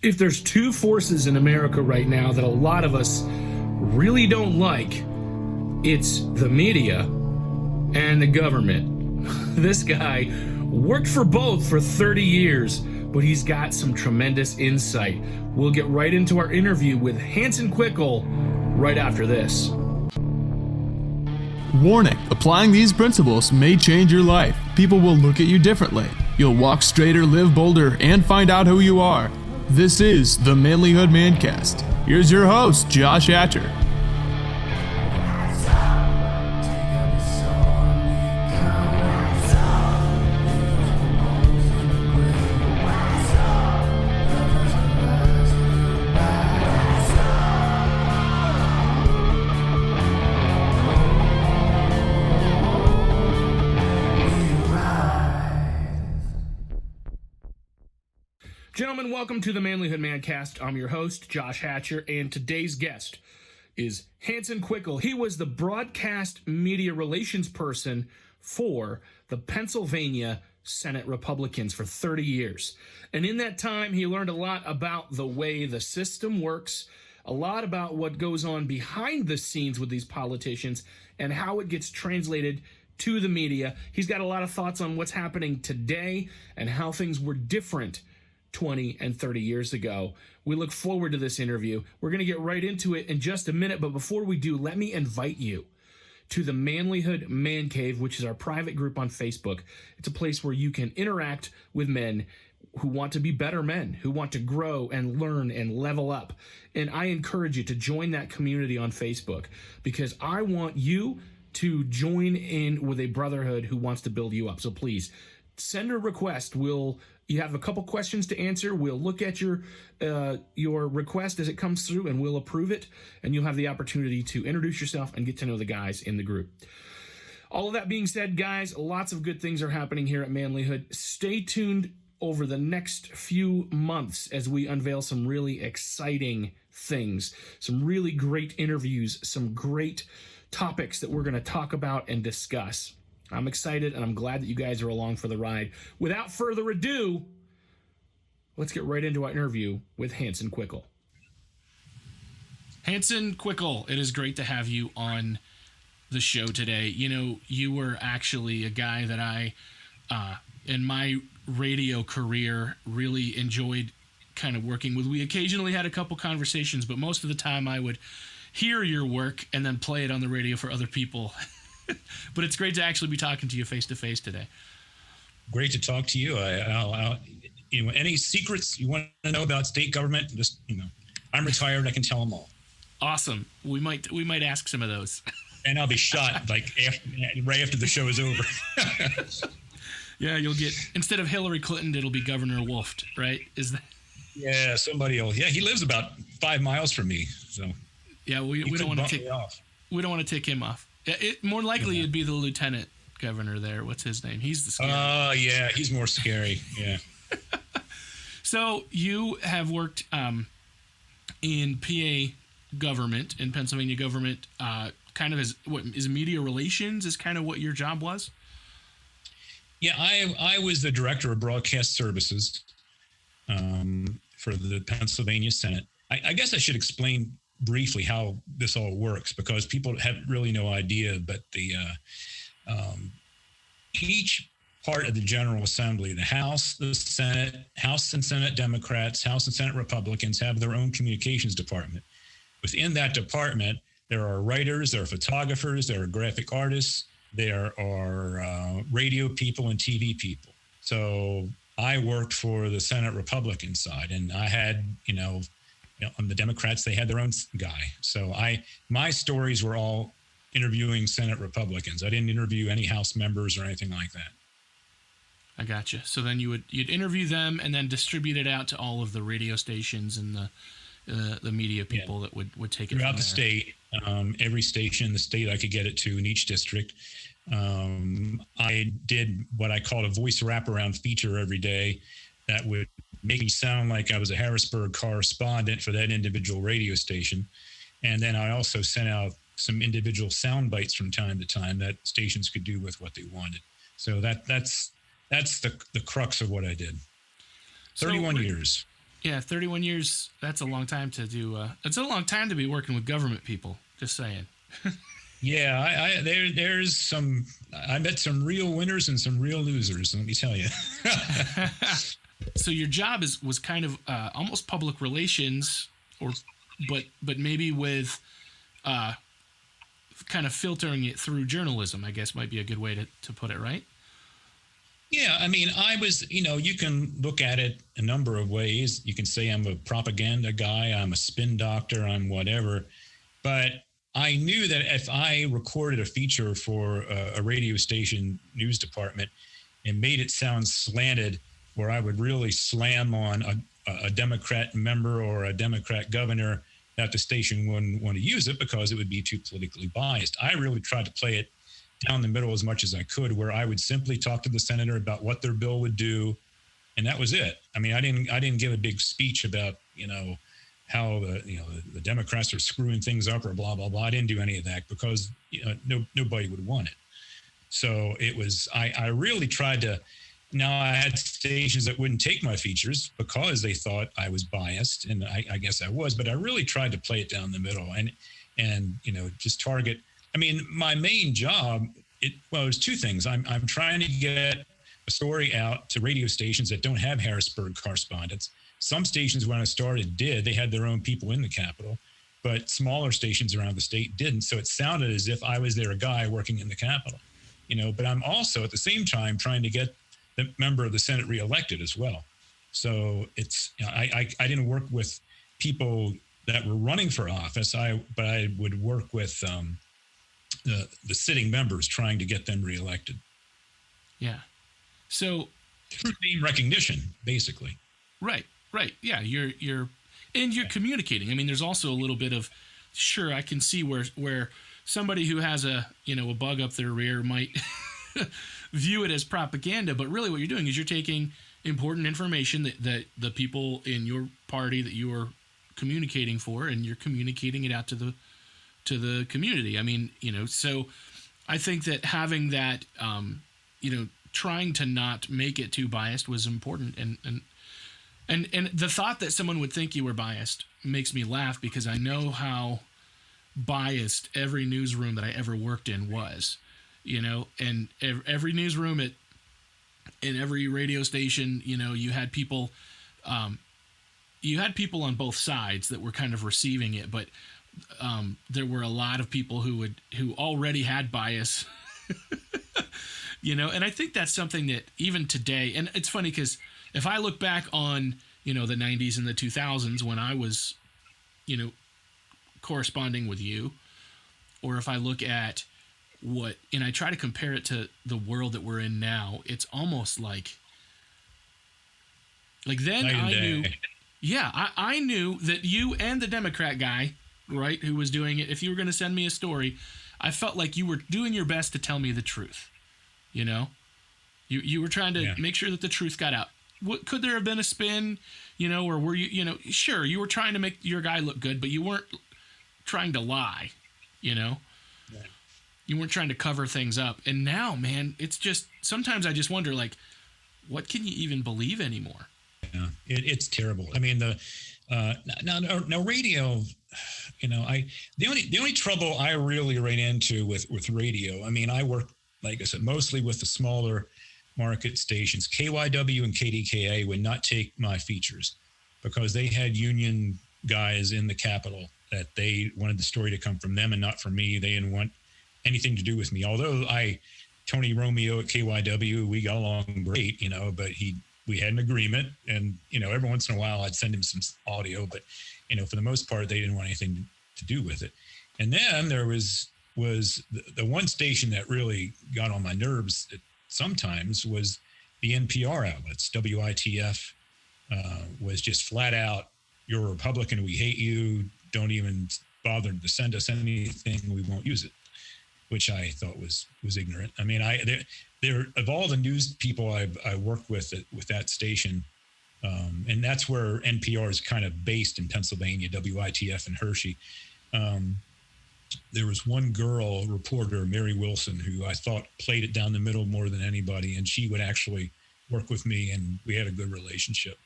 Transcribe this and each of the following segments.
If there's two forces in America right now that a lot of us really don't like, it's the media and the government. This guy worked for both for 30 years, but he's got some tremendous insight. We'll get right into our interview with Hanson Quickel right after this. Warning, applying these principles may change your life. People will look at you differently. You'll walk straighter, live bolder, and find out who you are. This is the Manlihood Mancast. Here's your host, Josh Hatcher. Gentlemen, welcome to the Manlihood Mancast. I'm your host, Josh Hatcher, and today's guest is Hanson Quickel. He was the broadcast media relations person for the Pennsylvania Senate Republicans for 30 years. And in that time, he learned a lot about the way the system works, a lot about what goes on behind the scenes with these politicians, and how it gets translated to the media. He's got a lot of thoughts on what's happening today and how things were different 20 and 30 years ago. We look forward to this interview. We're going to get right into it in just a minute, but before we do, let me invite you to the Manlihood Man Cave, which is our private group on Facebook. It's a place where you can interact with men who want to be better men, who want to grow and learn and level up. And I encourage you to join that community on Facebook because I want you to join in with a brotherhood who wants to build you up. So please send a request. You have a couple questions to answer. We'll look at your request as it comes through, and we'll approve it. And you'll have the opportunity to introduce yourself and get to know the guys in the group. All of that being said, guys, lots of good things are happening here at Manlihood. Stay tuned over the next few months as we unveil some really exciting things, some really great interviews, some great topics that we're going to talk about and discuss. I'm excited, and I'm glad that you guys are along for the ride. Without further ado, let's get right into our interview with Hanson Quickel. Hanson Quickel, it is great to have you on the show today. You know, you were actually a guy that I, in my radio career, really enjoyed kind of working with. We occasionally had a couple conversations, but most of the time I would hear your work and then play it on the radio for other people. But it's great to actually be talking to you face to face today. Great to talk to you. I'll any secrets you want to know about state government, just, I'm retired. I can tell them all. Awesome. We might ask some of those. And I'll be shot right after the show is over. Yeah, you'll get, instead of Hillary Clinton, it'll be Governor Wolf, right? Is that? Yeah, somebody will. Yeah, he lives about 5 miles from me. So yeah, we don't want to take off. We don't want to take him off. More likely it'd be the lieutenant governor there. What's his name? He's the scary. Yeah, he's more scary. Yeah. So you have worked in PA government, in Pennsylvania government, kind of as what is media relations is kind of what your job was? Yeah, I was the director of broadcast services for the Pennsylvania Senate. I guess I should explain briefly how this all works because people have really no idea, but each part of the General Assembly, the House, the Senate, House and Senate Democrats, House and Senate Republicans have their own communications department. Within that department, there are writers, there are photographers, there are graphic artists, there are radio people and TV people. So I worked for the Senate Republican side, and I had, on the Democrats, they had their own guy. So my stories were all interviewing Senate Republicans. I didn't interview any House members or anything like that. I gotcha. So then you'd interview them and then distribute it out to all of the radio stations and the media people that would take it throughout the state. Every station in the state I could get it to in each district. I did what I called a voice wraparound feature every day that would make me sound like I was a Harrisburg correspondent for that individual radio station. And then I also sent out some individual sound bites from time to time that stations could do with what they wanted. So that's the crux of what I did. 31 years. Yeah, 31 years, that's a long time to do. It's a long time to be working with government people, just saying. Yeah, there's some. I met some real winners and some real losers. Let me tell you. So your job was kind of almost public relations, but maybe with kind of filtering it through journalism, I guess might be a good way to put it, right? Yeah, I mean, I was, you can look at it a number of ways. You can say I'm a propaganda guy, I'm a spin doctor, I'm whatever. But I knew that if I recorded a feature for a radio station news department and made it sound slanted, where I would really slam on a Democrat member or a Democrat governor, that the station wouldn't want to use it because it would be too politically biased. I really tried to play it down the middle as much as I could, where I would simply talk to the senator about what their bill would do, and that was it. I mean, I didn't give a big speech about how the Democrats are screwing things up or blah blah blah. I didn't do any of that because nobody would want it. So it was I really tried to. Now I had stations that wouldn't take my features because they thought I was biased, and I guess I was. But I really tried to play it down the middle and just target. I mean, my main job, it was two things. I'm trying to get a story out to radio stations that don't have Harrisburg correspondents. Some stations when I started did. They had their own people in the Capitol, but smaller stations around the state didn't. So it sounded as if I was there a guy working in the Capitol, but I'm also at the same time trying to get the member of the Senate reelected as well. So it's, I didn't work with people that were running for office, but I would work with the sitting members trying to get them reelected. Yeah. So through name recognition, basically. Right. Yeah. You're communicating. I mean, there's also a little bit of, sure, I can see where somebody who has a bug up their rear might view it as propaganda, but really what you're doing is you're taking important information that the people in your party that you are communicating for, and you're communicating it out to the community. I mean, so I think that having that, trying to not make it too biased was important. And the thought that someone would think you were biased makes me laugh, because I know how biased every newsroom that I ever worked in was, and every newsroom in every radio station, you had people on both sides that were kind of receiving it, but there were a lot of people who already had bias, and I think that's something that even today, and it's funny because if I look back on, the 90s and the 2000s when I was, corresponding with you, or if I look at and I try to compare it to the world that we're in now, it's almost like then I knew, I knew that you and the Democrat guy, right, who was doing it, if you were going to send me a story, I felt like you were doing your best to tell me the truth. You were trying to make sure that the truth got out. Could there have been a spin, or were you, sure, you were trying to make your guy look good, but you weren't trying to lie, You weren't trying to cover things up. And now, man, it's just, sometimes I just wonder, what can you even believe anymore? Yeah, it's terrible. I mean, now radio, the only trouble I really ran into with radio, I mean, I work, like I said, mostly with the smaller market stations. KYW and KDKA would not take my features because they had union guys in the Capitol that they wanted the story to come from them and not from me. They didn't want anything to do with me. Although Tony Romeo at KYW, we got along great, but we had an agreement, and, every once in a while I'd send him some audio, but, for the most part, they didn't want anything to do with it. And then there was the one station that really got on my nerves sometimes was the NPR outlets. WITF was just flat out, you're a Republican, we hate you, don't even bother to send us anything, we won't use it, which I thought was ignorant. I mean, there of all the news people I worked with that station, and that's where NPR is kind of based in Pennsylvania, WITF in Hershey. There was one girl reporter, Mary Wilson, who I thought played it down the middle more than anybody, and she would actually work with me, and we had a good relationship.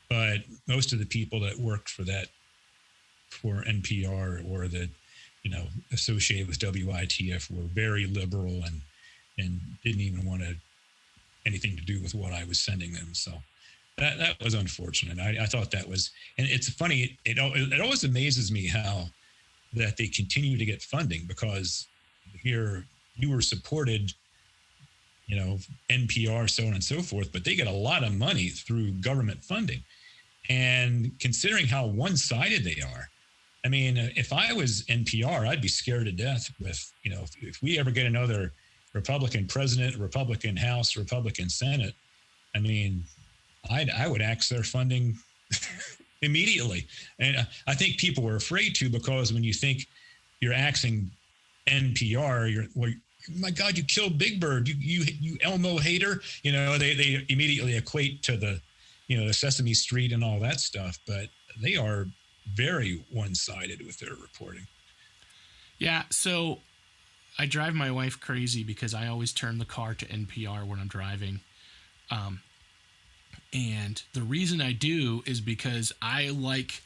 but most of the people that worked for NPR or that, associated with WITF were very liberal and didn't even want anything to do with what I was sending them. So that was unfortunate. I thought that was, and it's funny. It always amazes me how that they continue to get funding, because here you were supported, NPR, so on and so forth, but they get a lot of money through government funding. And considering how one-sided they are, I mean, if I was NPR, I'd be scared to death with, if we ever get another Republican president, Republican House, Republican Senate, I mean, I would axe their funding immediately. And I think people were afraid to, because when you think you're axing NPR, my God, you killed Big Bird, you Elmo hater, they immediately equate to the, the Sesame Street and all that stuff, but they are very one-sided with their reporting. Yeah, so I drive my wife crazy because I always turn the car to NPR when I'm driving. And the reason I do is because I like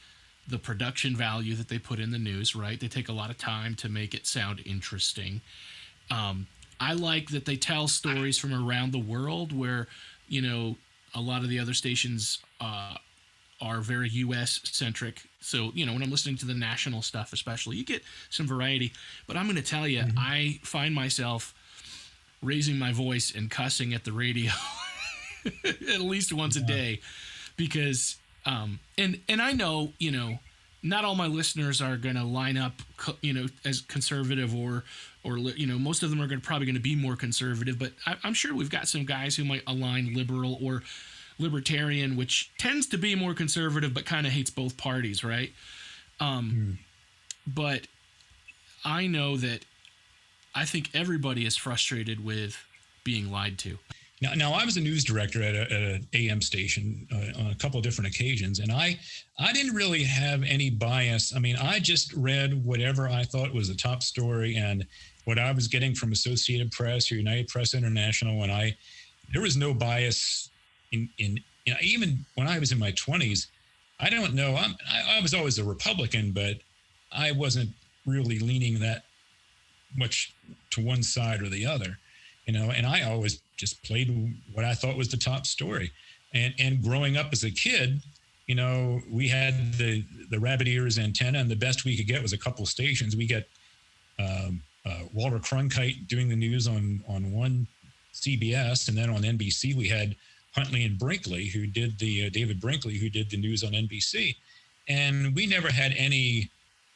the production value that they put in the news, right? They take a lot of time to make it sound interesting. I like that they tell stories from around the world where, a lot of the other stations are very U.S. centric. So, when I'm listening to the national stuff, especially, you get some variety. But I'm going to tell you, I find myself raising my voice and cussing at the radio at least once a day, because, and I know, not all my listeners are going to line up, as conservative or most of them are probably going to be more conservative, but I'm sure we've got some guys who might align liberal or libertarian, which tends to be more conservative, but kind of hates both parties. Right. But I know that I think everybody is frustrated with being lied to. Now I was a news director at an AM station on a couple of different occasions, and I didn't really have any bias. I mean, I just read whatever I thought was the top story and what I was getting from Associated Press or United Press International, and there was no bias in even when I was in my 20s. I don't know. I was always a Republican, but I wasn't really leaning that much to one side or the other. And I always just played what I thought was the top story. And growing up as a kid, we had the rabbit ears antenna, and the best we could get was a couple stations. We get Walter Cronkite doing the news on one CBS, and then on NBC we had Huntley and Brinkley, who did David Brinkley, who did the news on NBC. And we never had any,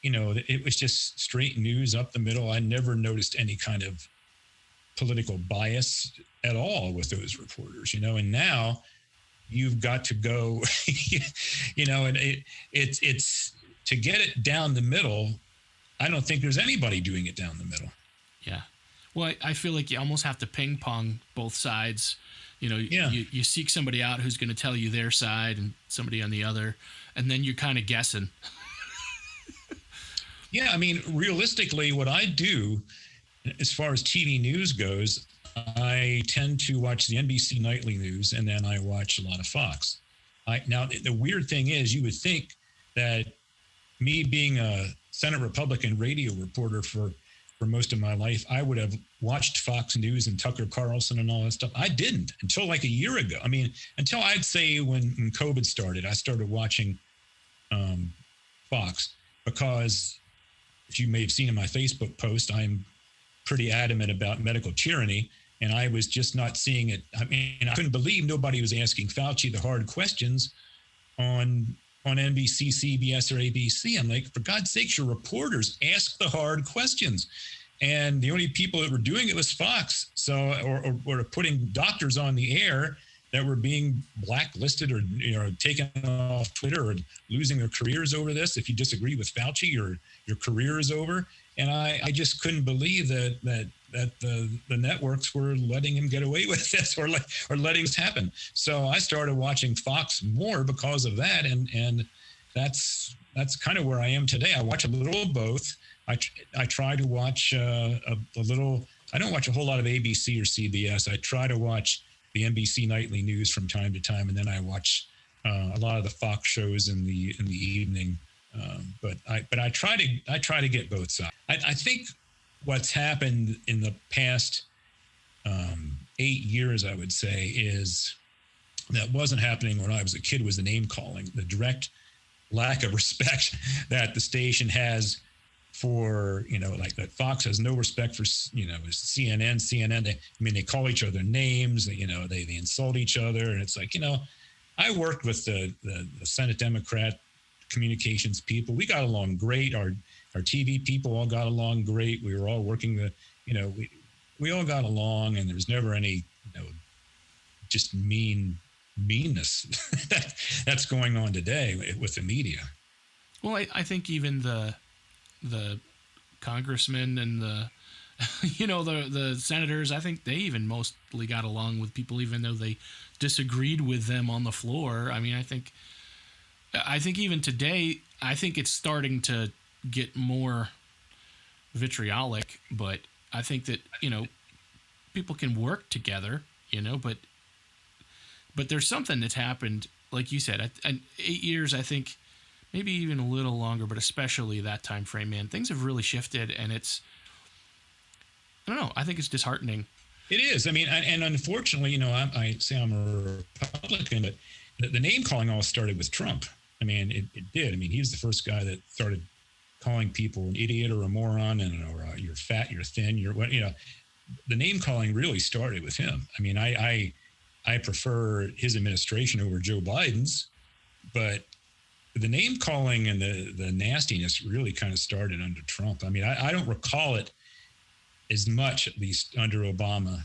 it was just straight news up the middle. I never noticed any kind of political bias at all with those reporters, and now you've got to go, and it's to get it down the middle. I don't think there's anybody doing it down the middle. Yeah. Well, I feel like you almost have to ping pong both sides. You seek somebody out who's going to tell you their side and somebody on the other, and then you're kind of guessing. Yeah. I mean, realistically, what I do as far as TV news goes, I tend to watch the NBC nightly news, and then I watch a lot of Fox. Now, the weird thing is, you would think that me being a Senate Republican radio reporter for most of my life, I would have watched Fox News and Tucker Carlson and all that stuff. I didn't until like a year ago. I mean, until I'd say when COVID started, I started watching Fox, because as you may have seen in my Facebook post, I'm pretty adamant about medical tyranny, and I was just not seeing it. I mean, I couldn't believe nobody was asking Fauci the hard questions on NBC, CBS, or ABC. I'm like, for God's sakes, your reporters, ask the hard questions. And the only people that were doing it was Fox. So, or putting doctors on the air that were being blacklisted or taken off Twitter or losing their careers over this. If you disagree with Fauci, your career is over. And I just couldn't believe that the networks were letting him get away with this or letting this happen. So I started watching Fox more because of that, and that's kind of where I am today. I watch a little of both. I try to watch a little. I don't watch a whole lot of ABC or CBS. I try to watch the NBC nightly news from time to time, and then I watch a lot of the Fox shows in the evening. But I try to get both sides. I think what's happened in the past 8 years, I would say, is that wasn't happening when I was a kid, was the name calling, the direct lack of respect that the station has for, like that Fox has no respect for, CNN. They call each other names, they insult each other. And it's like, I worked with the Senate Democrat communications people. We got along great. Our TV people all got along great. We were all working we all got along, and there was never any, just meanness that's going on today with the media. Well, I think even the congressmen and the the senators, I think they even mostly got along with people, even though they disagreed with them on the floor. I mean, I think even today, I think it's starting to get more vitriolic, but I think that, people can work together, but there's something that's happened, like you said, 8 years, I think, maybe even a little longer, but especially that time frame, man, things have really shifted, and I don't know, I think it's disheartening. It is. I mean, and unfortunately, I say I'm a Republican, but the name calling all started with Trump. I mean, it did. I mean, he was the first guy that started calling people an idiot or a moron, or you're fat, you're thin, you're what, the name calling really started with him. I mean, I prefer his administration over Joe Biden's, but the name calling and the nastiness really kind of started under Trump. I mean, I don't recall it as much, at least under Obama,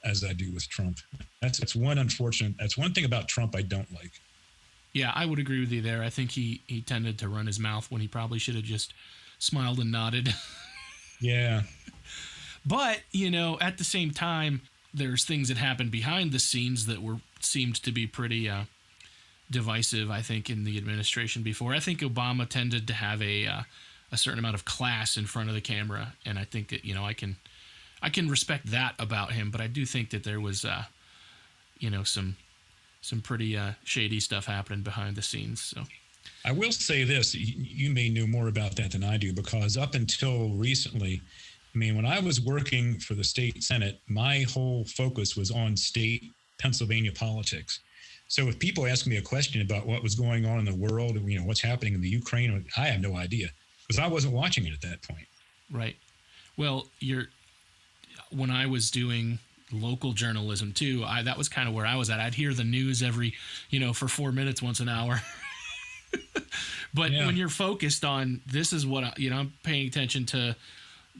as I do with Trump. That's one thing about Trump I don't like. Yeah, I would agree with you there. I think he tended to run his mouth when he probably should have just smiled and nodded. Yeah. But, at the same time, there's things that happened behind the scenes that seemed to be pretty divisive, I think, in the administration before. I think Obama tended to have a certain amount of class in front of the camera, and I think that, I can respect that about him, but I do think that there was, some pretty shady stuff happening behind the scenes. So I will say this, you may know more about that than I do, because up until recently, I mean, when I was working for the state Senate, my whole focus was on state Pennsylvania politics. So if people ask me a question about what was going on in the world, what's happening in the Ukraine, I have no idea, because I wasn't watching it at that point. Right. Well, when I was doing local journalism too, that was kind of where I was at. I'd hear the news every, for 4 minutes once an hour. But when you're focused on, this is what I'm paying attention to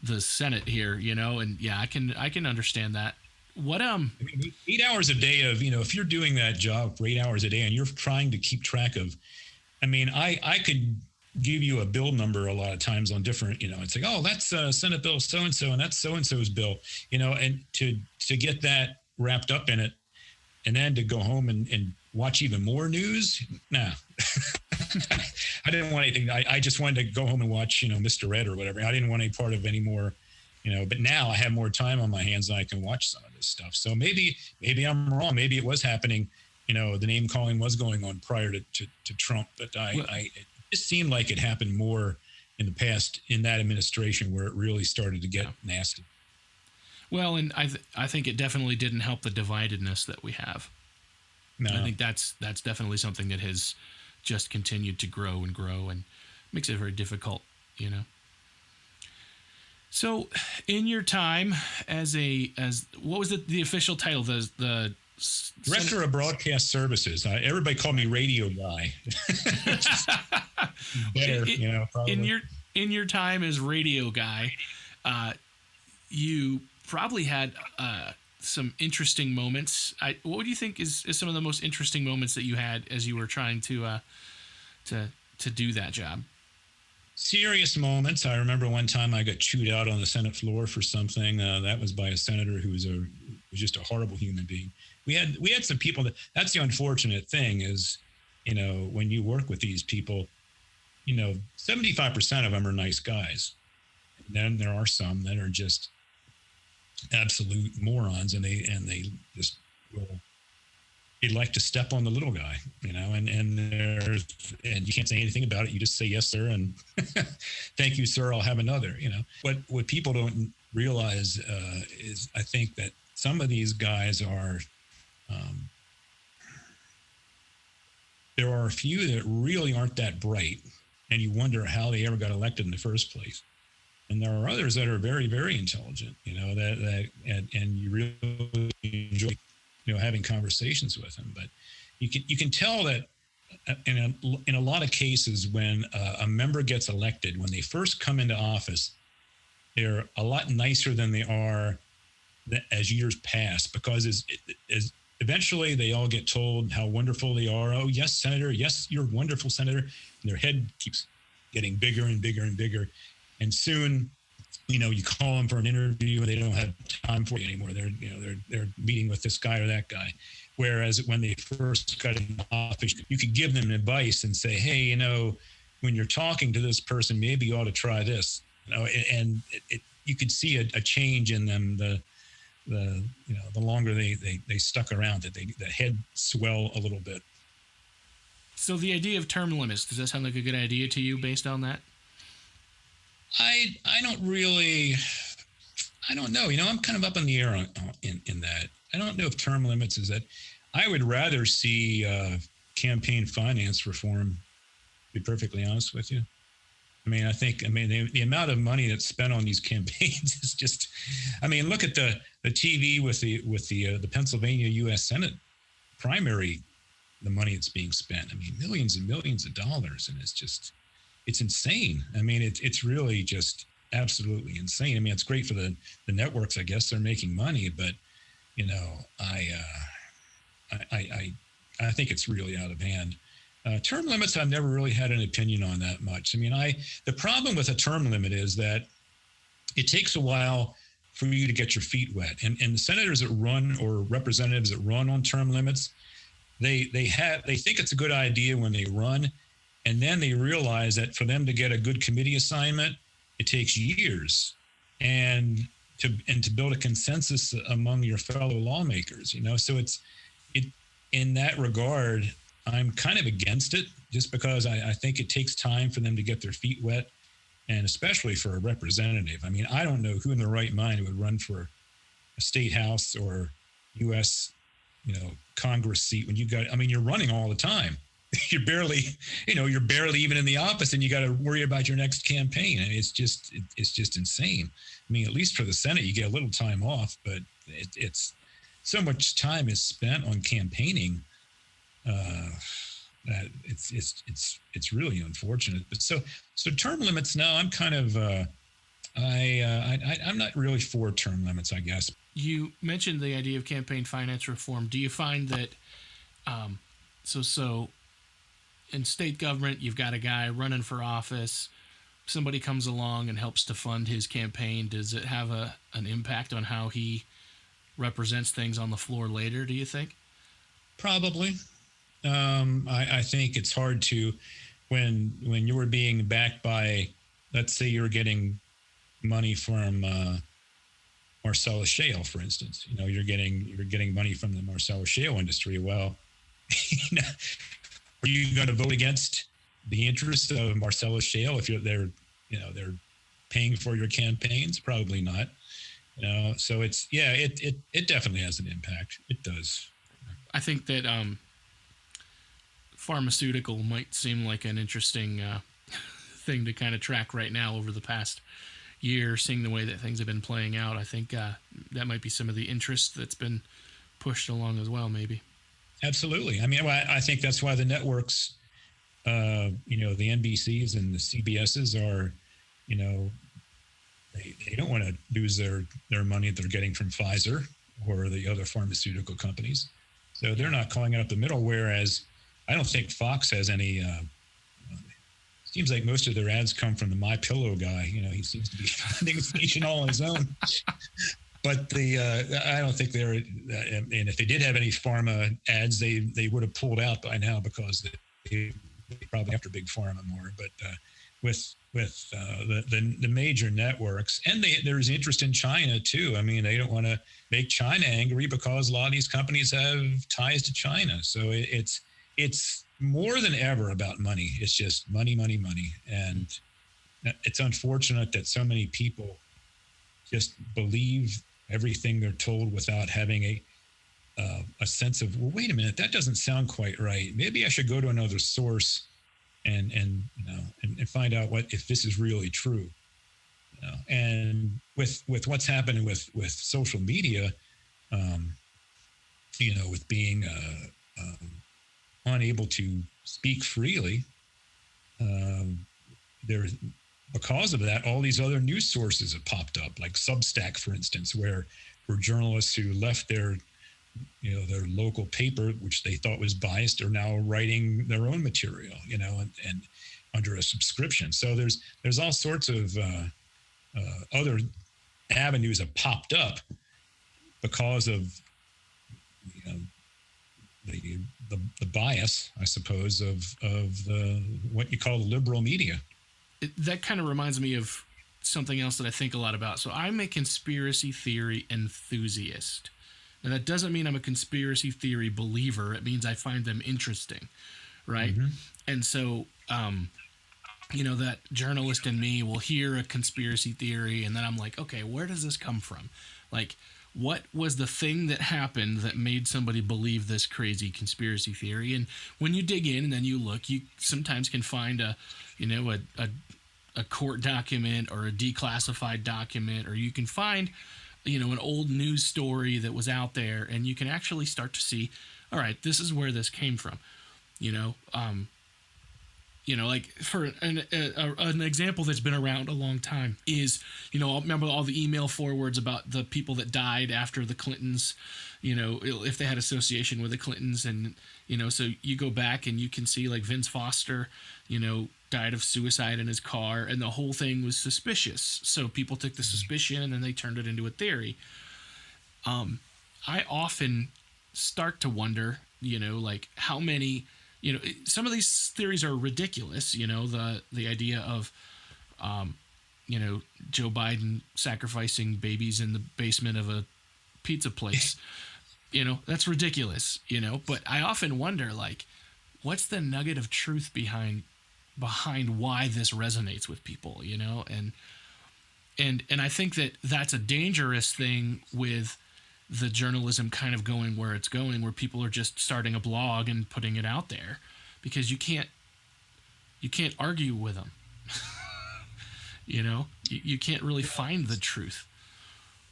the Senate here, and I can understand that. What I mean, 8 hours a day of, if you're doing that job for 8 hours a day and you're trying to keep track of, I mean, I could give you a bill number a lot of times on different, it's like, oh, that's Senate bill so-and-so, and that's so-and-so's bill, and to get that wrapped up in it, and then to go home and watch even more news. Nah, I didn't want anything. I just wanted to go home and watch, Mr. Ed or whatever. I didn't want any part of any more, but now I have more time on my hands and I can watch some of this stuff. So maybe I'm wrong. Maybe it was happening. The name calling was going on prior to Trump, but it just seemed like it happened more in the past in that administration, where it really started to get nasty. Well, and I think it definitely didn't help the dividedness that we have. No. I think that's definitely something that has just continued to grow and makes it very difficult, So, in your time as what was the official title? The Director of Broadcast Services. Everybody called me Radio Guy. Better, probably. In your time as Radio Guy, you probably had some interesting moments. What would you think is some of the most interesting moments that you had as you were trying to do that job? Serious moments. I remember one time I got chewed out on the Senate floor for something. That was by a senator who was just a horrible human being. We had some people that's the unfortunate thing is, when you work with these people, 75% of them are nice guys. And then there are some that are just absolute morons, and they just will he'd like to step on the little guy, and you can't say anything about it. You just say, yes, sir. And thank you, sir. I'll have another, what people don't realize is I think that some of these guys are, there are a few that really aren't that bright, and you wonder how they ever got elected in the first place. And there are others that are very, very intelligent, and you really enjoy, having conversations with them. But you can tell that in a lot of cases when a member gets elected, when they first come into office, they're a lot nicer than they are as years pass, because as eventually they all get told how wonderful they are. Oh, yes, Senator. Yes, you're a wonderful Senator. And their head keeps getting bigger and bigger and bigger. And soon, you call them for an interview and they don't have time for you anymore. They're meeting with this guy or that guy. Whereas when they first got in office, you could give them advice and say, hey, when you're talking to this person, maybe you ought to try this. And you could see a change in them. The longer they stuck around, that the head swell a little bit. So the idea of term limits, does that sound like a good idea to you based on that? I don't know. I'm kind of up in the air in that. I don't know if term limits is that. I would rather see campaign finance reform, to be perfectly honest with you. I think the amount of money that's spent on these campaigns is just, look at the TV with the Pennsylvania U.S. Senate primary, the money that's being spent. Millions and millions of dollars, and it's insane. It's really just absolutely insane. It's great for the networks. I guess they're making money, but I think it's really out of hand. Term limits, I've never really had an opinion on that much. The problem with a term limit is that it takes a while for you to get your feet wet. And the senators that run, or representatives that run on term limits, they think it's a good idea when they run, and then they realize that for them to get a good committee assignment, it takes years, and to build a consensus among your fellow lawmakers. So in that regard, I'm kind of against it, just because I think it takes time for them to get their feet wet, and especially for a representative. I don't know who in their right mind would run for a state house or U.S. Congress seat when you're running all the time. You're barely even in the office, and you got to worry about your next campaign. It's just insane. At least for the Senate, you get a little time off, but it's so much time is spent on campaigning. That it's really unfortunate. But so term limits now, I'm kind of I'm not really for term limits, I guess. You mentioned the idea of campaign finance reform. Do you find that so in state government, you've got a guy running for office, somebody comes along and helps to fund his campaign? Does it have an impact on how he represents things on the floor later, do you think? Probably. I think it's hard to, when you were being backed by, let's say you're getting money from Marcellus Shale, for instance. You're getting money from the Marcellus Shale industry. Well, are you going to vote against the interests of Marcellus Shale if they're paying for your campaigns? Probably not. So it definitely has an impact. It does. I think that pharmaceutical might seem like an interesting thing to kind of track right now over the past year, seeing the way that things have been playing out. I think that might be some of the interest that's been pushed along as well, maybe. Absolutely. I think that's why the networks, the NBCs and the CBSs are, they don't want to lose their money that they're getting from Pfizer or the other pharmaceutical companies. So they're not calling it up the middle, whereas I don't think Fox has any. Seems like most of their ads come from the MyPillow guy. He seems to be finding information all on his own. But I don't think they're. And if they did have any pharma ads, they would have pulled out by now, because probably after big pharma more, but with the major networks, and there's interest in China too. I mean, they don't want to make China angry because a lot of these companies have ties to China. So it's more than ever about money. It's just money, money, money, and it's unfortunate that so many people just believe everything they're told without having a sense of, well, wait a minute, that doesn't sound quite right. Maybe I should go to another source and find out if this is really true. And with what's happening with social media, with being unable to speak freely, there's, because of that, all these other news sources have popped up, like Substack, for instance, where journalists who left their local paper, which they thought was biased, are now writing their own material, and under a subscription. So there's all sorts of other avenues have popped up because of the bias, I suppose, of the what you call the liberal media. That kind of reminds me of something else that I think a lot about. So I'm a conspiracy theory enthusiast. Now, that doesn't mean I'm a conspiracy theory believer. It means I find them interesting, right? Mm-hmm. And so, that journalist in me will hear a conspiracy theory, and then I'm like, okay, where does this come from? Like, what was the thing that happened that made somebody believe this crazy conspiracy theory? And when you dig in and then you look, you sometimes can find a court document or a declassified document, or you can find, an old news story that was out there, and you can actually start to see, all right, this is where this came from. Like for an example that's been around a long time is, remember all the email forwards about the people that died after the Clintons, if they had association with the Clintons, and, so you go back and you can see like Vince Foster, died of suicide in his car, and the whole thing was suspicious. So people took the suspicion and then they turned it into a theory. I often start to wonder, like how many, some of these theories are ridiculous. The idea of, Joe Biden sacrificing babies in the basement of a pizza place, that's ridiculous, but I often wonder, like, what's the nugget of truth behind why this resonates with people, and I think that that's a dangerous thing with the journalism kind of going where it's going, where people are just starting a blog and putting it out there, because you can't argue with them. You can't really find the truth.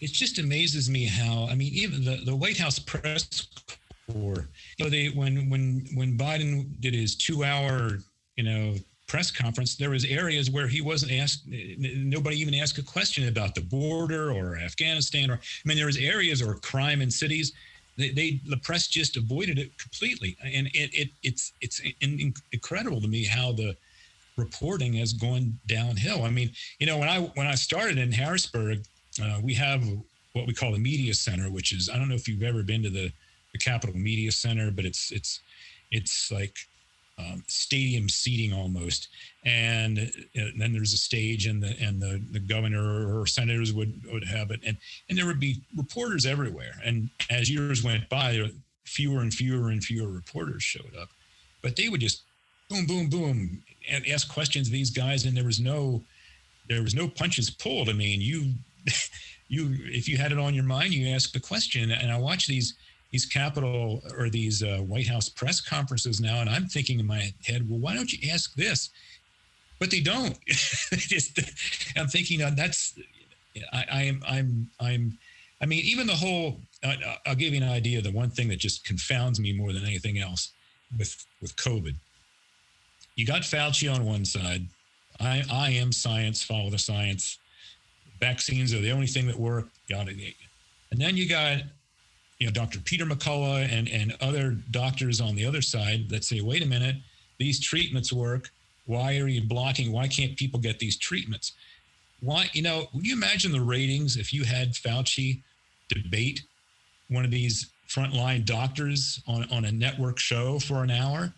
It just amazes me how, even the White House press corps, when Biden did his 2-hour, press conference, there was areas where he wasn't asked, nobody even asked a question about the border or Afghanistan, there was areas or crime in cities, the press just avoided it completely. And it's incredible to me how the reporting has gone downhill. When I started in Harrisburg, we have what we call the media center, which is, I don't know if you've ever been to the Capitol Media Center, but it's like stadium seating almost, and then there's a stage, and the governor or senators would have it, and there would be reporters everywhere. And as years went by, fewer and fewer and fewer reporters showed up, but they would just boom, boom, boom, and ask questions of these guys, and there was no punches pulled. You if you had it on your mind, you asked the question. And I watch these Capitol or these White House press conferences now, and I'm thinking in my head, well, why don't you ask this? But they don't. I'm thinking that's. Even the whole. I'll give you an idea. The one thing that just confounds me more than anything else with COVID. You got Fauci on one side. I am science. Follow the science. Vaccines are the only thing that work. Got it. And then you got. Dr. Peter McCullough and other doctors on the other side that say, wait a minute, these treatments work. Why are you blocking? Why can't people get these treatments? Why, would you imagine the ratings if you had Fauci debate one of these frontline doctors on a network show for an hour?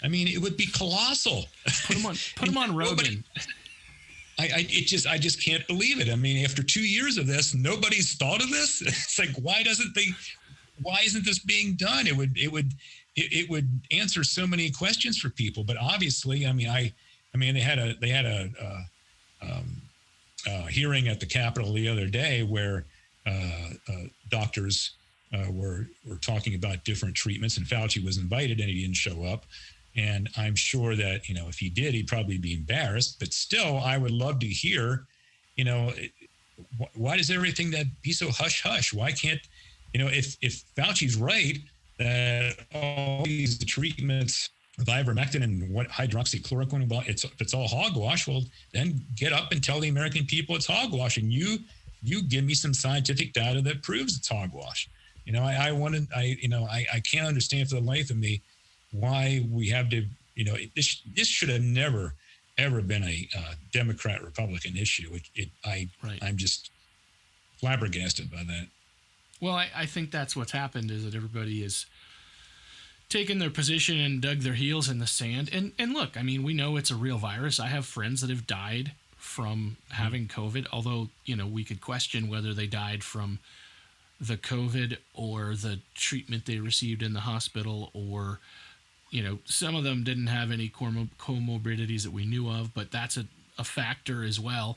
I mean, it would be colossal. Put him on Rogan. I just can't believe it. I mean, after 2 years of this, nobody's thought of this. It's like, why isn't this being done? It would answer so many questions for people. But obviously, I mean, they had a hearing at the Capitol the other day where doctors were talking about different treatments, and Fauci was invited and he didn't show up. And I'm sure that, if he did, he'd probably be embarrassed. But still, I would love to hear, why does everything that be so hush hush? Why can't, if Fauci's right that all these treatments, ivermectin and hydroxychloroquine, well, it's all hogwash. Well, then get up and tell the American people it's hogwash, and you give me some scientific data that proves it's hogwash. I can't understand for the life of me why we have to, this should have never, ever been a Democrat-Republican issue. I'm just flabbergasted by that. Well, I think that's what's happened, is that everybody is taken their position and dug their heels in the sand. And look, I mean, we know it's a real virus. I have friends that have died from having COVID, although, we could question whether they died from the COVID or the treatment they received in the hospital, or some of them didn't have any comorbidities that we knew of, but that's a factor as well.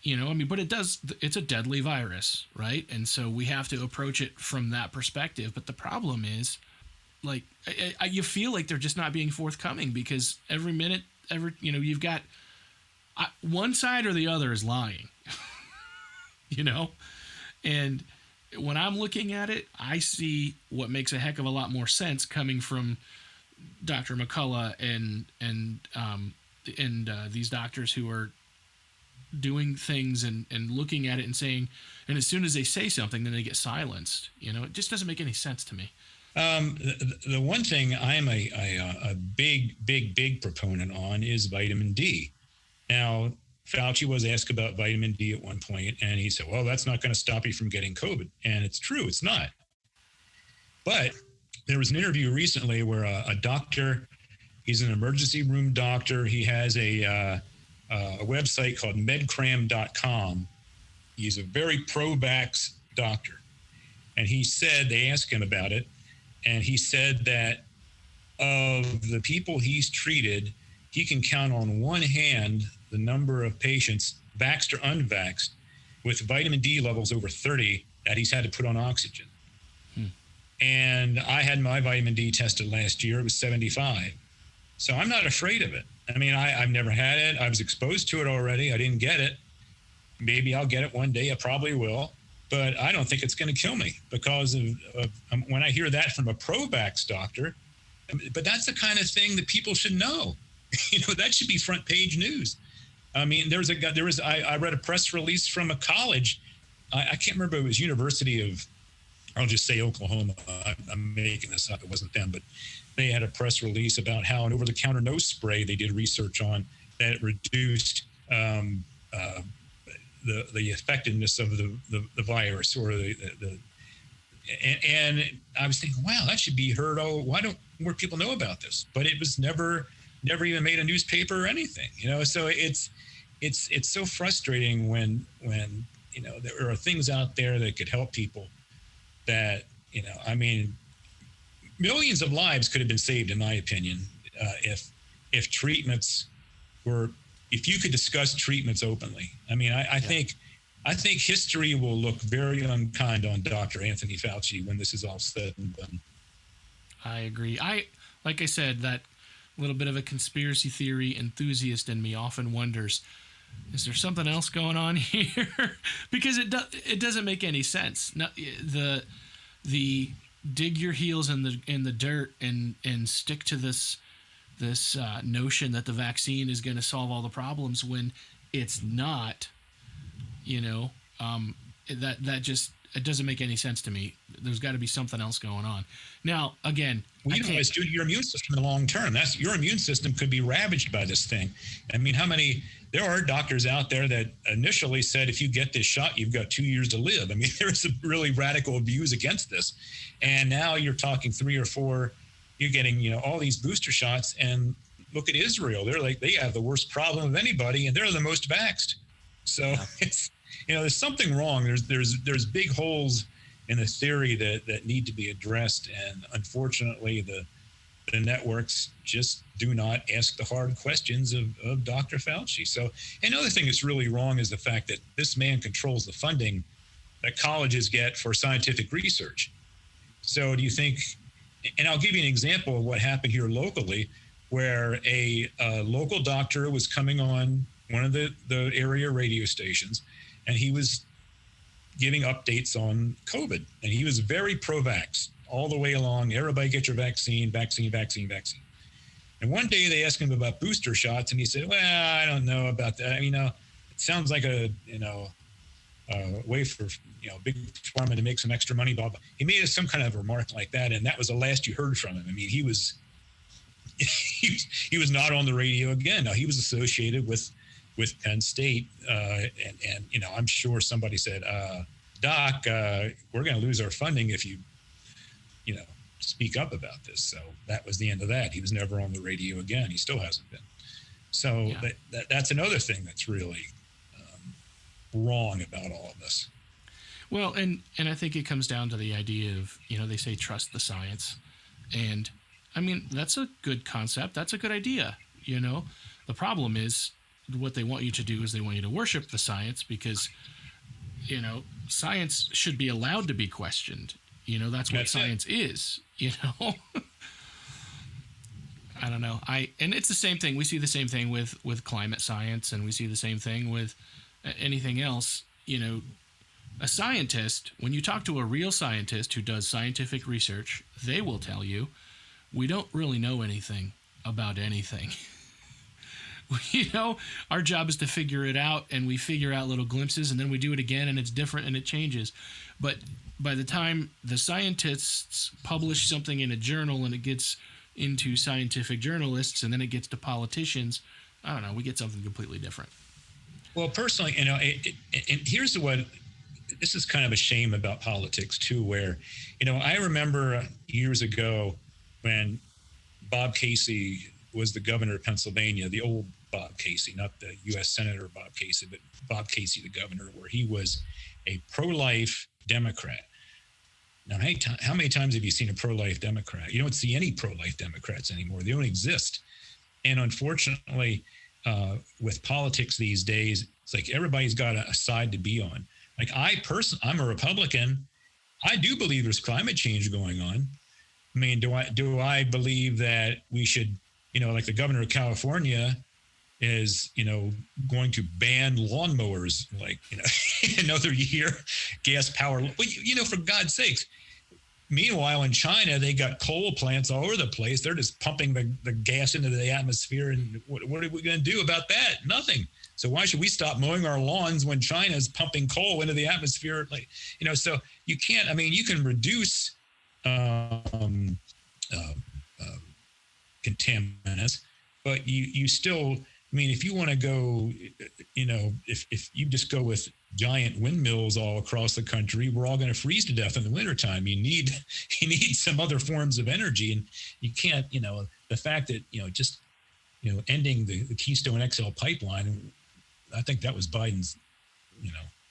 But it's a deadly virus, right? And so we have to approach it from that perspective. But the problem is, like, you feel like they're just not being forthcoming, because every minute, you've got one side or the other is lying, and when I'm looking at it, I see what makes a heck of a lot more sense coming from Dr. McCullough and these doctors who are doing things and looking at it and saying, and as soon as they say something, then they get silenced. It just doesn't make any sense to me. The one thing I'm a big proponent on is vitamin D. Now, Fauci was asked about vitamin D at one point, and he said, well, that's not going to stop you from getting COVID. And it's true, it's not. But there was an interview recently where a doctor, he's an emergency room doctor. He has a website called medcram.com. He's a very pro-vax doctor. And he said, they asked him about it, and he said that of the people he's treated, he can count on one hand the number of patients, vaxxed or unvaxxed, with vitamin D levels over 30 that he's had to put on oxygen. And I had my vitamin D tested last year. It was 75. So I'm not afraid of it. I mean, I've never had it. I was exposed to it already. I didn't get it. Maybe I'll get it one day. I probably will. But I don't think it's going to kill me, because of when I hear that from a pro-vax doctor. But that's the kind of thing that people should know. That should be front page news. I mean, I read a press release from a college. I can't remember, it was University of, I'll just say Oklahoma. I'm making this up. It wasn't them, but they had a press release about how an over-the-counter nose spray they did research on that reduced the effectiveness of the virus, or and I was thinking, wow, that should be heard. Oh, why don't more people know about this? But it was never even made a newspaper or anything. So it's so frustrating when there are things out there that could help people that, I mean, millions of lives could have been saved, in my opinion, if treatments were, if you could discuss treatments openly. I mean, I think history will look very unkind on Dr. Anthony Fauci when this is all said and done. I agree. Like I said, that little bit of a conspiracy theory enthusiast in me often wonders, is there something else going on here? Because it doesn't make any sense. No, the dig your heels in the dirt and stick to this notion that the vaccine is going to solve all the problems when it's not. That just, it doesn't make any sense to me. There's got to be something else going on. Now, again, it's due to your immune system in the long term. That's, your immune system could be ravaged by this thing. I mean, there are doctors out there that initially said, if you get this shot, you've got 2 years to live. I mean, there's some really radical views against this. And now you're talking 3 or 4, you're getting, all these booster shots, and look at Israel. They have the worst problem of anybody, and they're the most vaxxed. So it's, there's something wrong. There's big holes in the theory that need to be addressed. And unfortunately, the networks just do not ask the hard questions of Dr. Fauci. So another thing that's really wrong is the fact that this man controls the funding that colleges get for scientific research. So do you think, and I'll give you an example of what happened here locally, where a local doctor was coming on one of the area radio stations, and he was giving updates on COVID. And he was very pro-vax all the way along. Everybody get your vaccine. And one day they asked him about booster shots, and he said, well, I don't know about that. It sounds like a way for, big pharma to make some extra money, blah, blah. He made some kind of remark like that, and that was the last you heard from him. He was he was not on the radio again. Now, he was associated with Penn State, and I'm sure somebody said, Doc, we're going to lose our funding if you speak up about this. So that was the end of that. He was never on the radio again. He still hasn't been. So that's another thing that's really wrong about all of this. Well, and I think it comes down to the idea of, they say trust the science. And that's a good concept. That's a good idea. The problem is what they want you to do is they want you to worship the science because, science should be allowed to be questioned. That's what science is, I don't know. And it's the same thing. We see the same thing with climate science, and we see the same thing with anything else. A scientist, when you talk to a real scientist who does scientific research, they will tell you, we don't really know anything about anything. Our job is to figure it out, and we figure out little glimpses, and then we do it again, and it's different and it changes. But by the time the scientists publish something in a journal and it gets into scientific journalists and then it gets to politicians, I don't know, we get something completely different. Well, personally, and here's what, this is kind of a shame about politics too, where, I remember years ago when Bob Casey was the governor of Pennsylvania, the old Bob Casey, not the U.S. Senator Bob Casey, but Bob Casey, the governor, where he was a pro-life Democrat. Now, how many times have you seen a pro-life Democrat? You don't see any pro-life Democrats anymore. They don't exist. And unfortunately, with politics these days, it's like everybody's got a side to be on. Like I'm a Republican. I do believe there's climate change going on. Do I believe that we should, like the governor of California is, going to ban lawnmowers, another year, gas power. Well, for God's sakes. Meanwhile, in China, they got coal plants all over the place. They're just pumping the gas into the atmosphere. And what are we going to do about that? Nothing. So why should we stop mowing our lawns when China is pumping coal into the atmosphere? So you can't, you can reduce contaminants, but you still, if you want to go, if you just go with giant windmills all across the country, we're all going to freeze to death in the wintertime. You need some other forms of energy, and you can't, the fact that, ending the Keystone XL pipeline, I think that was Biden's,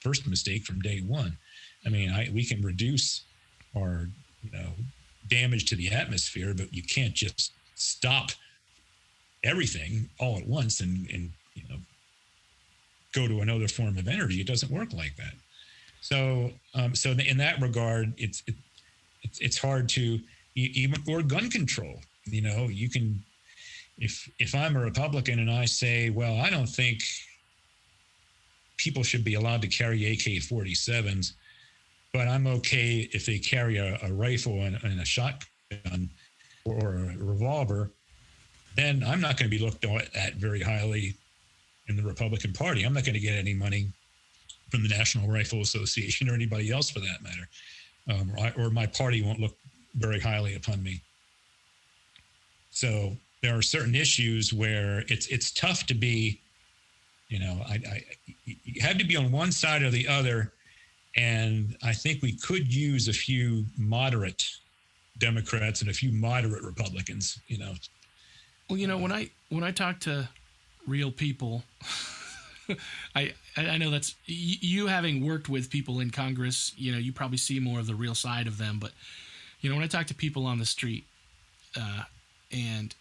first mistake from day one. We can reduce our, damage to the atmosphere, but you can't just stop everything all at once and go to another form of energy. It doesn't work like that. So in that regard, it's hard to even, or gun control. You can, if I'm a Republican and I say, well, I don't think people should be allowed to carry AK-47s, but I'm okay if they carry a rifle and a shotgun or a revolver, then I'm not going to be looked at very highly in the Republican Party. I'm not going to get any money from the National Rifle Association or anybody else for that matter. Or my party won't look very highly upon me. So there are certain issues where it's tough to be, you have to be on one side or the other. And I think we could use a few moderate Democrats and a few moderate Republicans, Well, when I talk to real people, I know that's you having worked with people in Congress, you probably see more of the real side of them. But, when I talk to people on the street and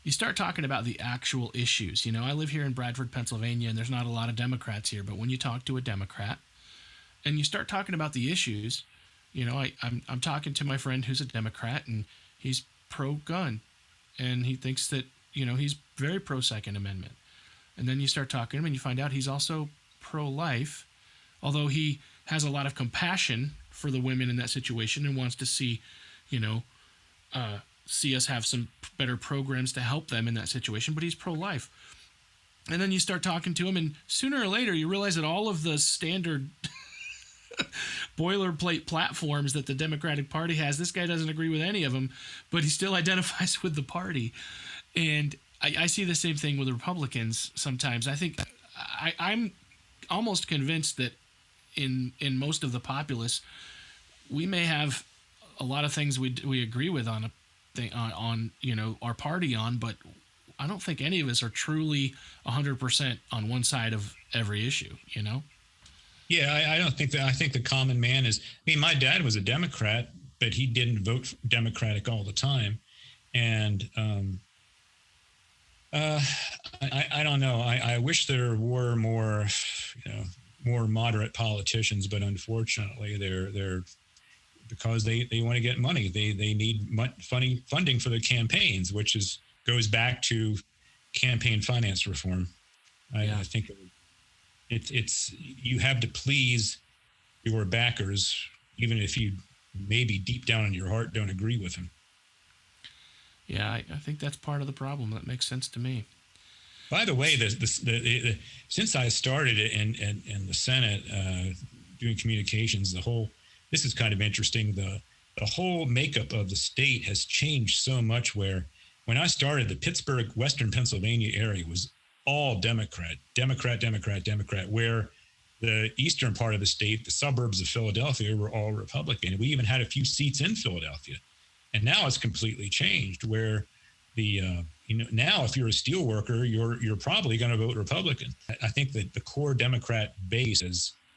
you start talking about the actual issues, I live here in Bradford, Pennsylvania, and there's not a lot of Democrats here. But when you talk to a Democrat and you start talking about the issues, I'm talking to my friend who's a Democrat, and he's pro-gun, and he thinks that, he's very pro-Second Amendment. And then you start talking to him and you find out he's also pro-life, although he has a lot of compassion for the women in that situation and wants to see, see us have some better programs to help them in that situation, but he's pro-life. And then you start talking to him, and sooner or later you realize that all of the standard boilerplate platforms that the Democratic Party has, this guy doesn't agree with any of them, but he still identifies with the party. And I see the same thing with Republicans sometimes. I think I'm almost convinced that in most of the populace, we may have a lot of things we agree with on our party on, but I don't think any of us are truly 100% on one side of every issue. Yeah, I don't think that. I think the common man is. My dad was a Democrat, but he didn't vote Democratic all the time, and I don't know. I wish there were more, more moderate politicians, but unfortunately, they're because they want to get money. They need funding for their campaigns, which goes back to campaign finance reform. I think it's you have to please your backers, even if you maybe deep down in your heart don't agree with them. Yeah, I think that's part of the problem. That makes sense to me. By the way, since I started in the Senate doing communications, this is kind of interesting. The whole makeup of the state has changed so much. Where when I started, the Pittsburgh, Western Pennsylvania area was all Democrat. Where the eastern part of the state, the suburbs of Philadelphia, were all Republican. We even had a few seats in Philadelphia. And now it's completely changed where now if you're a steel worker, you're probably going to vote Republican. I think that the core Democrat base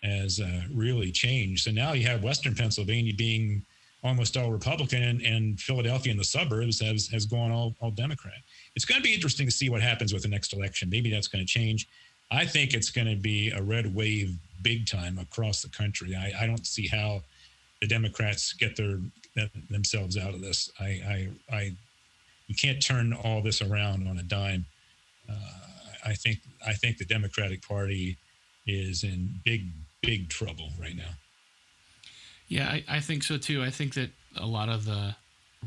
has really changed. So now you have Western Pennsylvania being almost all Republican, and Philadelphia in the suburbs has gone all Democrat. It's going to be interesting to see what happens with the next election. Maybe that's going to change. I think it's going to be a red wave big time across the country. I don't see how the Democrats get themselves out of this. You can't turn all this around on a dime. I think the Democratic Party is in big trouble right now. Yeah, I think so too. I think that a lot of the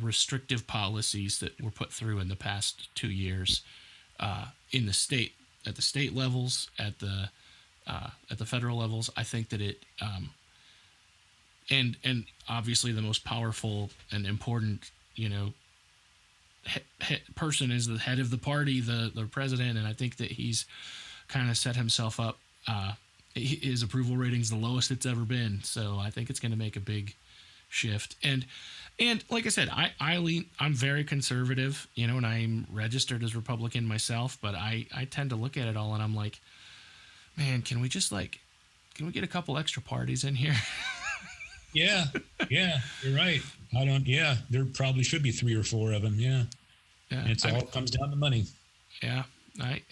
restrictive policies that were put through in the past 2 years in the state, at the state levels, at the federal levels, I think that it and obviously the most powerful and important, person is the head of the party, the president, and I think that he's kind of set himself up. His approval rating is the lowest it's ever been, so I think it's going to make a big shift. And like I said, I'm very conservative, and I'm registered as Republican myself, but I tend to look at it all and I'm like, man, can we get a couple extra parties in here? Yeah, you're right. There probably should be 3 or 4 of them. Yeah. And it all comes down to money. Yeah.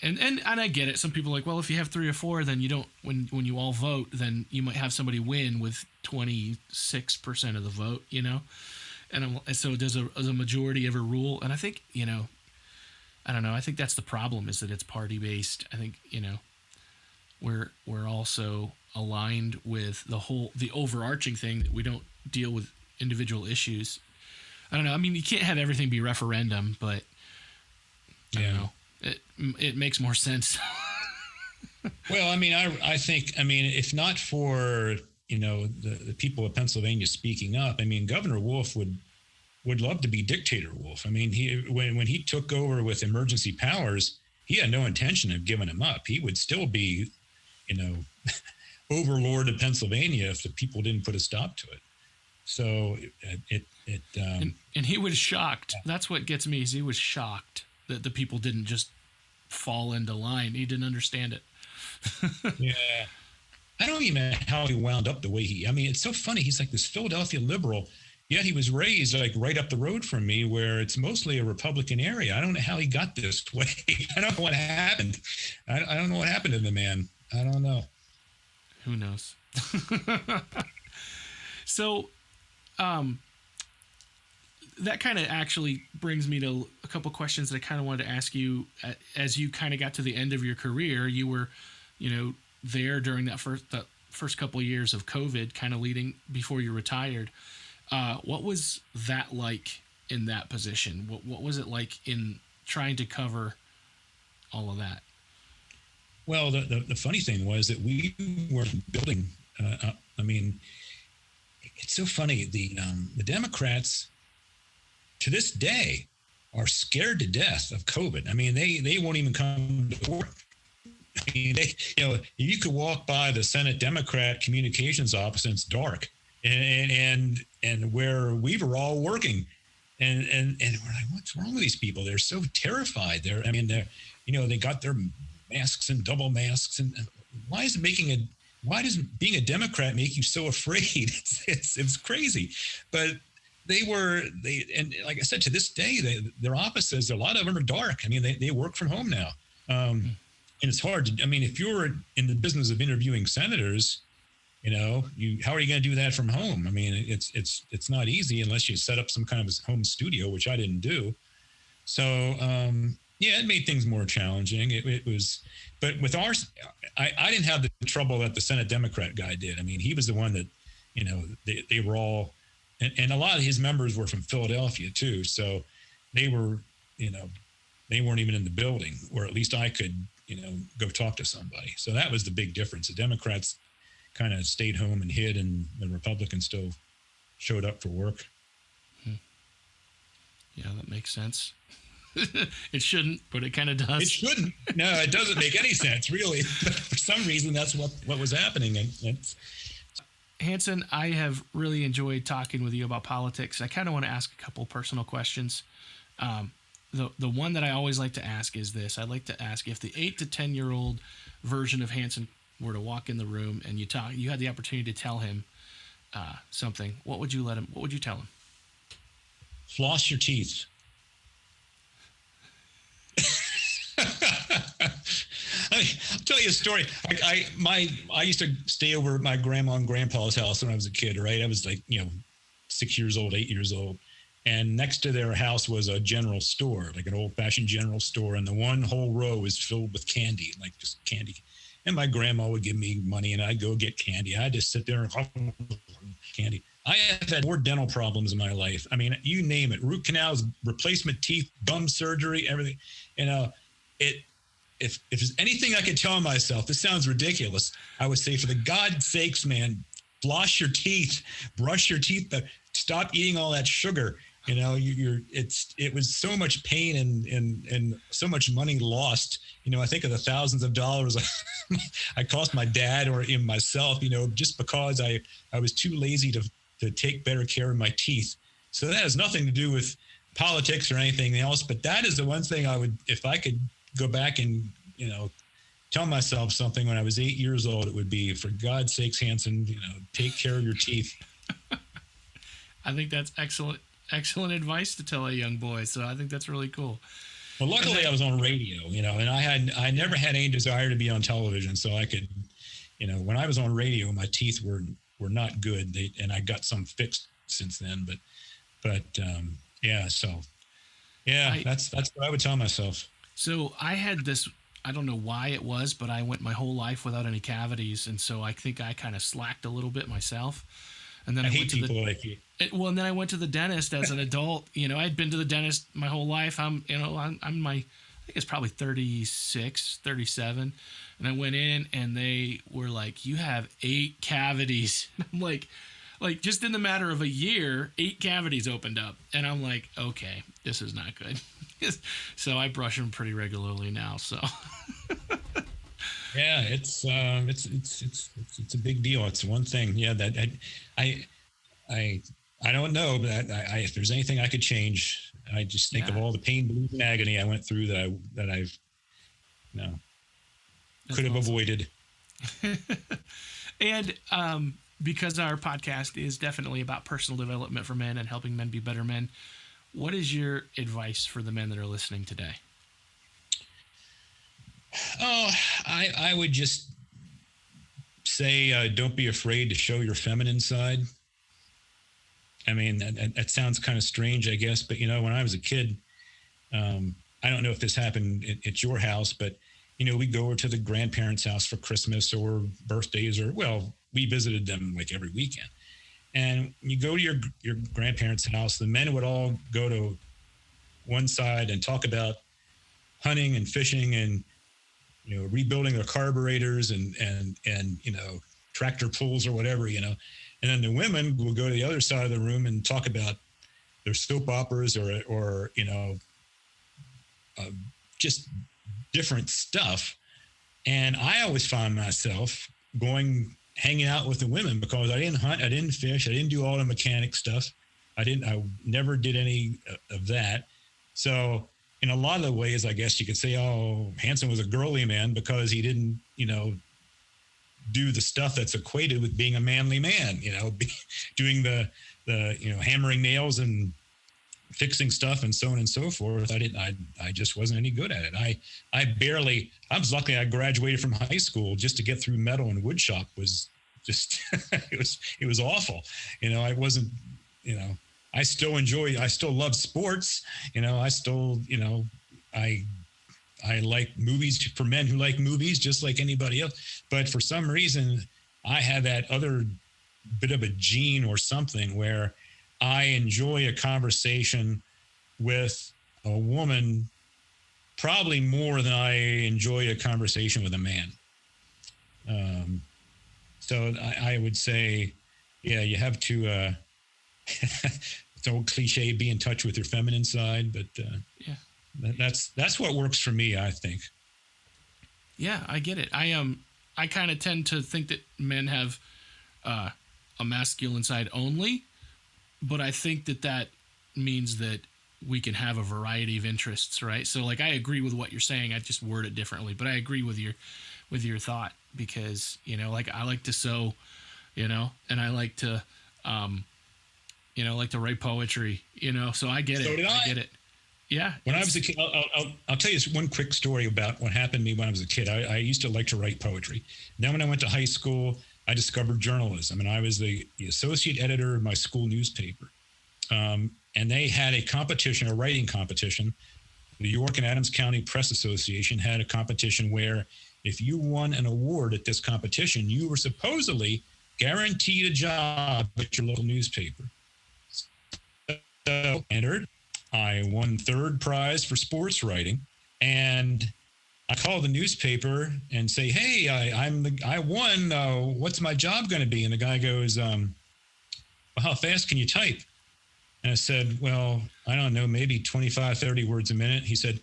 And I get it. Some people are like, well, if you have 3 or 4, then you don't, when you all vote, then you might have somebody win with 26% of the vote, and so does a majority ever rule? And I think, I don't know. I think that's the problem, is that it's party based. I think, we're also aligned with the overarching thing that we don't deal with individual issues. I don't know. I mean, you can't have everything be referendum, but I don't know. It makes more sense. Well, I mean, I think, if not for, the people of Pennsylvania speaking up, Governor Wolf would love to be dictator Wolf. When he took over with emergency powers, he had no intention of giving them up. He would still be, overlord of Pennsylvania if the people didn't put a stop to it. So and he was shocked. That's what gets me, is he was shocked that the people didn't just fall into line. He didn't understand it. Yeah. I don't even know how he wound up the way I mean, it's so funny. He's like this Philadelphia liberal, yet he was raised like right up the road from me, where it's mostly a Republican area. I don't know how he got this way. I don't know what happened. I don't know what happened to the man. I don't know. Who knows? So, that kind of actually brings me to a couple questions that I kind of wanted to ask you. As you kind of got to the end of your career, you were, there during that first couple of years of COVID, kind of leading before you retired. What was that like in that position? What was it like in trying to cover all of that? Well, the funny thing was that we were building. I mean, it's so funny. The Democrats, to this day, are scared to death of COVID. I mean, they won't even come to work. I mean, you could walk by the Senate Democrat communications office and it's dark, and where we were all working, and we're like, what's wrong with these people? They're so terrified. They got their masks and double masks, and why does being a Democrat make you so afraid? It's crazy, but and like I said, to this day, their offices, a lot of them are dark. I mean, they work from home now. And it's hard to, I mean, if you're in the business of interviewing senators, how are you going to do that from home? I mean, it's not easy unless you set up some kind of home studio, which I didn't do. So, it made things more challenging. It was, but with ours, I didn't have the trouble that the Senate Democrat guy did. I mean, he was the one that, they were all, and a lot of his members were from Philadelphia too. So they were, they weren't even in the building, or at least I could, go talk to somebody. So that was the big difference. The Democrats kind of stayed home and hid, and the Republicans still showed up for work. Yeah, that makes sense. It shouldn't, but it kind of does. It shouldn't. No, it doesn't make any sense, really. But for some reason, that's what was happening. And Hanson, I have really enjoyed talking with you about politics. I kind of want to ask a couple personal questions. The one that I always like to ask is this. I'd like to ask, if the 8 to 10-year-old version of Hanson were to walk in the room and you had the opportunity to tell him something, what would you tell him? Floss your teeth. I'll tell you a story. I used to stay over at my grandma and grandpa's house when I was a kid, right? I was like, 6 years old, 8 years old. And next to their house was a general store, like an old-fashioned general store. And the one whole row was filled with candy, like just candy. And my grandma would give me money, and I'd go get candy. I'd just sit there and candy. I have had more dental problems in my life. I mean, you name it: root canals, replacement teeth, gum surgery, everything. If there's anything I could tell myself, this sounds ridiculous, I would say, for the God's sakes, man, floss your teeth, brush your teeth, but stop eating all that sugar. It was so much pain and so much money lost. I think of the thousands of dollars I cost my dad or in myself, just because I was too lazy to take better care of my teeth. So that has nothing to do with politics or anything else. But that is the one thing I would, if I could go back and, tell myself something when I was 8 years old, it would be, for God's sakes, Hanson, take care of your teeth. I think that's excellent advice to tell a young boy. So I think that's really cool. Well, luckily I was on radio, and I never had any desire to be on television. So I could, when I was on radio, my teeth were not good. And I got some fixed since then, that's what I would tell myself. So I had this, I don't know why it was, but I went my whole life without any cavities. And so I think I kind of slacked a little bit myself. And then I hate people like you. And then I went to the dentist as an adult. I'd been to the dentist my whole life. I'm my, I think it's probably 36, 37. And I went in and they were like, you have 8 cavities. I'm like just in the matter of a year, 8 cavities opened up. And I'm like, okay, this is not good. So I brush them pretty regularly now. So yeah, it's a big deal. It's one thing. Yeah, that I I don't know, but if there's anything I could change, I just think of all the pain, blues, and agony I went through that I've, could have avoided. And because our podcast is definitely about personal development for men and helping men be better men, what is your advice for the men that are listening today? Oh, I would just say, don't be afraid to show your feminine side. I mean, that sounds kind of strange, I guess, but when I was a kid, I don't know if this happened at your house, but we go over to the grandparents' house for Christmas or birthdays, we visited them like every weekend. And you go to your grandparents' house, the men would all go to one side and talk about hunting and fishing and, rebuilding their carburetors and tractor pulls or whatever, And then the women will go to the other side of the room and talk about their soap operas or just different stuff. And I always found myself hanging out with the women because I didn't hunt, I didn't fish, I didn't do all the mechanic stuff. I never did any of that. So in a lot of the ways, I guess you could say, Hanson was a girly man because he didn't, do the stuff that's equated with being a manly man, doing the hammering nails and fixing stuff and so on and so forth. I just wasn't any good at it. I was lucky I graduated from high school. Just to get through metal and wood shop was just, it was awful. I wasn't, I still love sports. I like movies for men who like movies just like anybody else. But for some reason, I had that other bit of a gene or something where I enjoy a conversation with a woman probably more than I enjoy a conversation with a man. So I would say, you have to, it's an old cliche, be in touch with your feminine side, but that's what works for me, I think. Yeah, I get it. I kind of tend to think that men have a masculine side only, but I think that means that we can have a variety of interests, right? So like, I agree with what you're saying. I just word it differently, but I agree with your thought because, like I like to sew, and I like to, like to write poetry, so I get it. So did I. I get it. Yeah. When I was a kid, I'll tell you this one quick story about what happened to me when I was a kid. I used to like to write poetry. Then when I went to high school, I discovered journalism, and I was the associate editor of my school newspaper. And they had a writing competition. The York and Adams County Press Association had a competition where if you won an award at this competition, you were supposedly guaranteed a job at your local newspaper. So entered. I won third prize for sports writing, and I call the newspaper and say, "Hey, I won. What's my job going to be?" And the guy goes, "Well, how fast can you type?" And I said, "Well, I don't know, maybe 25, 30 words a minute." He said,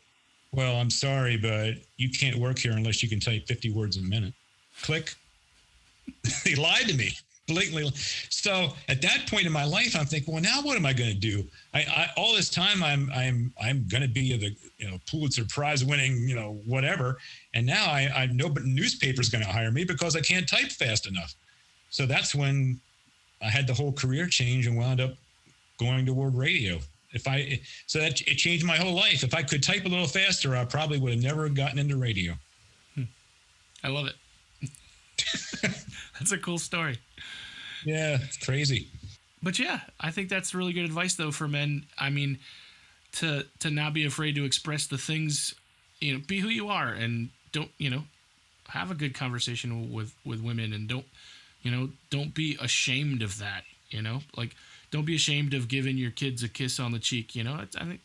"Well, I'm sorry, but you can't work here unless you can type 50 words a minute." Click. He lied to me. Blatantly. So at that point in my life, I'm thinking, well, now what am I going to do? I all this time I'm going to be the Pulitzer Prize winning whatever, and now I know, but newspaper's going to hire me because I can't type fast enough. So that's when I had the whole career change and wound up going toward radio. So that it changed my whole life. If I could type a little faster, I probably would have never gotten into radio. I love it. That's a cool story. Yeah, it's crazy. But yeah, I think that's really good advice though for men. I mean, to not be afraid to express the things, be who you are, and don't, have a good conversation with women, and don't be ashamed of that, like don't be ashamed of giving your kids a kiss on the cheek, I think,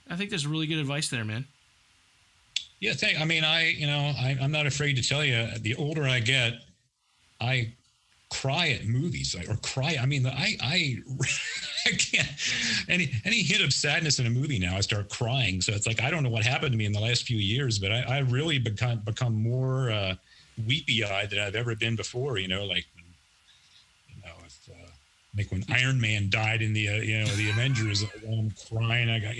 I think there's really good advice there, man. Yeah, I'm not afraid to tell you, the older I get, I cry at movies or cry. I mean, I can't, any hint of sadness in a movie now, I start crying. So it's like, I don't know what happened to me in the last few years, but I really become more weepy eyed than I've ever been before, like, Like when Iron Man died in the the Avengers, I'm crying. I got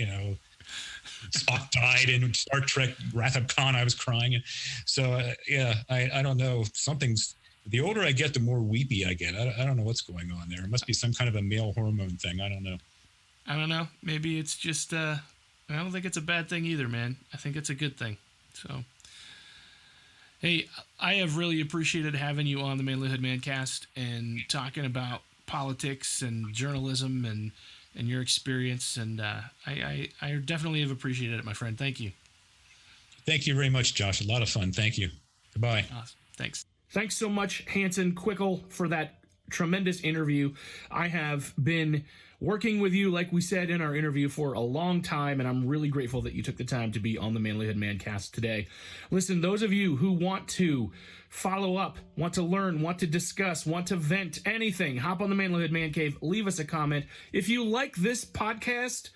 Spock died in Star Trek Wrath of Khan. I was crying. So I don't know. The older I get, the more weepy I get. I don't know what's going on there. It must be some kind of a male hormone thing. I don't know. Maybe it's just, I don't think it's a bad thing either, man. I think it's a good thing. So, hey, I have really appreciated having you on the Manlihood Mancast and talking about politics and journalism and your experience. And I definitely have appreciated it, my friend. Thank you. Thank you very much, Josh. A lot of fun. Thank you. Goodbye. Awesome. Thanks so much, Hanson Quickel, for that tremendous interview. I have been working with you, like we said in our interview, for a long time, and I'm really grateful that you took the time to be on the Manlihood Mancast today. Listen, those of you who want to follow up, want to learn, want to discuss, want to vent, anything, hop on the Manlihood Man Cave, leave us a comment. If you like this podcast,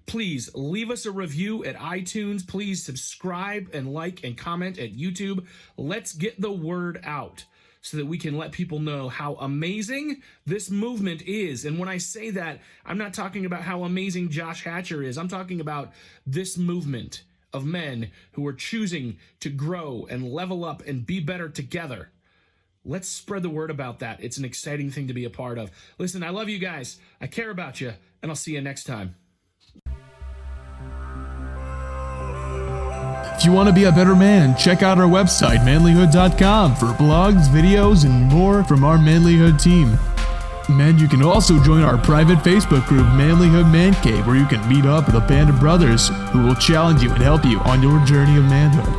please leave us a review at iTunes. Please subscribe and like and comment at YouTube. Let's get the word out so that we can let people know how amazing this movement is. And when I say that, I'm not talking about how amazing Josh Hatcher is. I'm talking about this movement of men who are choosing to grow and level up and be better together. Let's spread the word about that. It's an exciting thing to be a part of. Listen, I love you guys. I care about you, and I'll see you next time. If you want to be a better man, check out our website, manlihood.com, for blogs, videos, and more from our Manlihood team. Men, you can also join our private Facebook group, Manlihood Man Cave, where you can meet up with a band of brothers who will challenge you and help you on your journey of manhood.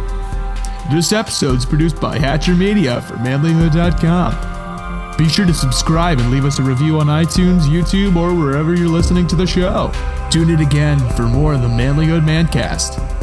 This episode is produced by Hatcher Media for manlihood.com. Be sure to subscribe and leave us a review on iTunes, YouTube, or wherever you're listening to the show. Tune in again for more of the Manlihood Mancast.